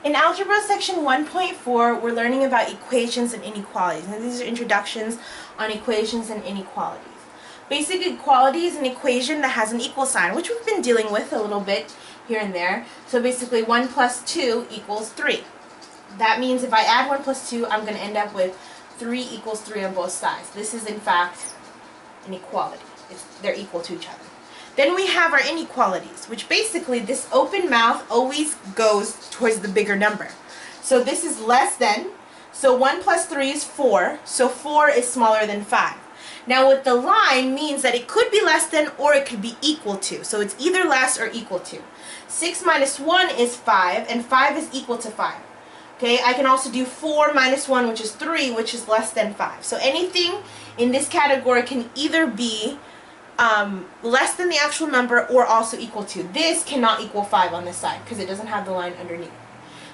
In Algebra section 1.4, we're learning about equations and inequalities. And these are introductions on equations and inequalities. Basic equality is an equation that has an equal sign, which we've been dealing with a little bit here and there. So basically 1 plus 2 equals 3. That means if I add 1 plus 2, I'm going to end up with 3 equals 3 on both sides. This is in fact an equality. They're equal to each other. Then we have our inequalities, which basically this open mouth always goes towards the bigger number. So this is less than, so 1 plus 3 is 4, so 4 is smaller than 5. Now with the line means that it could be less than or it could be equal to. So it's either less or equal to. 6 minus 1 is 5, and 5 is equal to 5. Okay, I can also do 4 minus 1, which is 3, which is less than 5. So anything in this category can either be less than the actual number or also equal to. This cannot equal 5 on this side because it doesn't have the line underneath.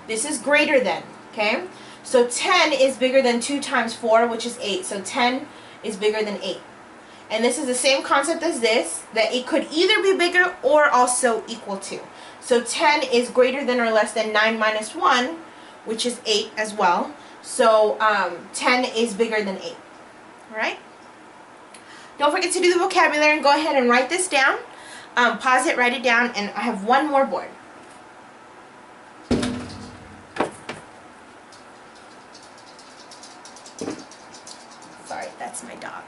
This is greater than, okay? So 10 is bigger than 2 times 4, which is 8. So 10 is bigger than 8. And this is the same concept as this, that it could either be bigger or also equal to. So 10 is greater than or less than 9 minus 1, which is 8 as well. So 10 is bigger than 8. Alright? Don't forget to do the vocabulary and go ahead and write this down. Pause it, write it down, and I have one more board. Sorry, that's my dog.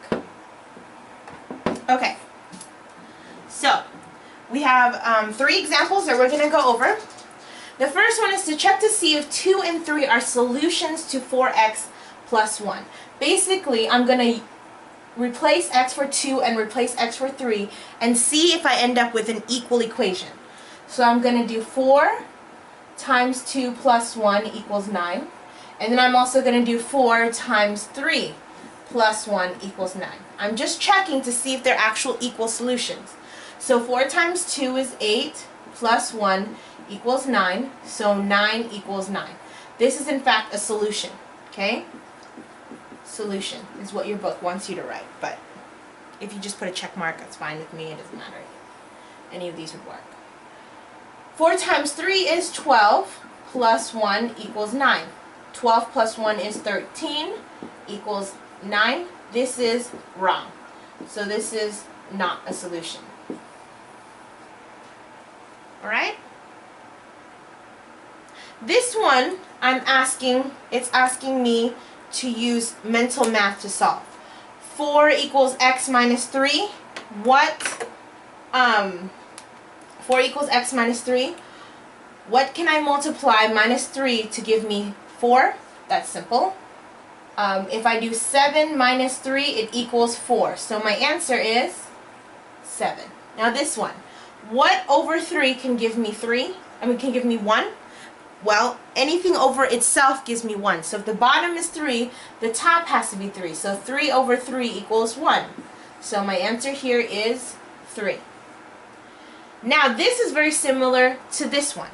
Okay. So, we have 3 examples that we're going to go over. The first one is to check to see if 2 and 3 are solutions to 4x plus 1. Basically, I'm going to replace x for 2 and replace x for 3 and see if I end up with an equal equation. So I'm going to do 4 times 2 plus 1 equals 9. And then I'm also going to do 4 times 3 plus 1 equals 9. I'm just checking to see if they're actual equal solutions. So 4 times 2 is 8 plus 1 equals 9. So 9 equals 9. This is in fact a solution. Okay? Solution is what your book wants you to write, but if you just put a check mark, that's fine with me. It doesn't matter. Any of these would work. 4 times 3 is 12 plus 1 equals 9. 12 plus 1 is 13 equals 9. This is wrong. So this is not a solution. Alright? This one, it's asking me to use mental math to solve. 4 equals x minus 3. 4 equals x minus 3. What can I multiply minus 3 to give me 4? That's simple. If I do 7 minus 3, it equals 4. So my answer is 7. Now this one. What over 3 can give me 3? Can give me 1? Well, anything over itself gives me 1. So if the bottom is 3, the top has to be 3. So 3 over 3 equals 1. So my answer here is 3. Now this is very similar to this one.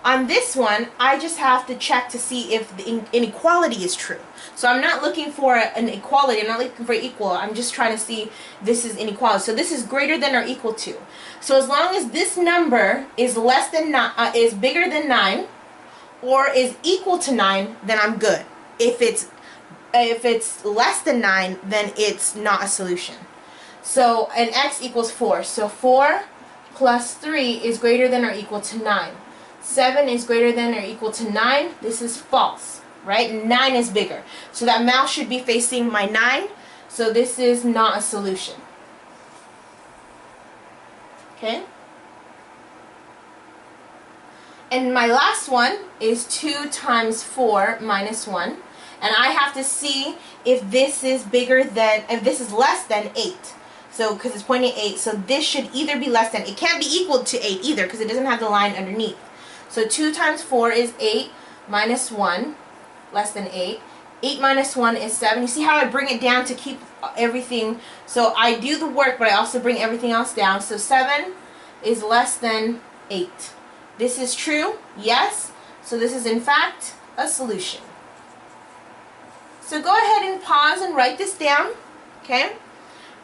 On this one, I just have to check to see if the inequality is true. So I'm not looking for an equality. I'm not looking for equal. I'm just trying to see this is inequality. So this is greater than or equal to. So as long as this number is less than is bigger than 9, or is equal to 9, then I'm good. If it's less than 9, then it's not a solution. So an x equals 4. So 4 plus 3 is greater than or equal to 9. 7 is greater than or equal to 9. This is false, right? 9 is bigger. So that mouse should be facing my 9. So this is not a solution. Okay? And my last one is 2 times 4 minus 1. And I have to see if this is less than 8. So, because it's pointing at 8, so this should either be less than, it can't be equal to 8 either because it doesn't have the line underneath. So 2 times 4 is 8 minus 1, less than 8. 8 minus 1 is 7. You see how I bring it down to keep everything, so I do the work, but I also bring everything else down. So 7 is less than 8. This is true, yes. So this is in fact a solution. So go ahead and pause and write this down, okay?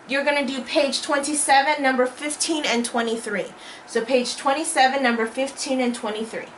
You're going to do page 27, number 15 and 23. So page 27, number 15 and 23.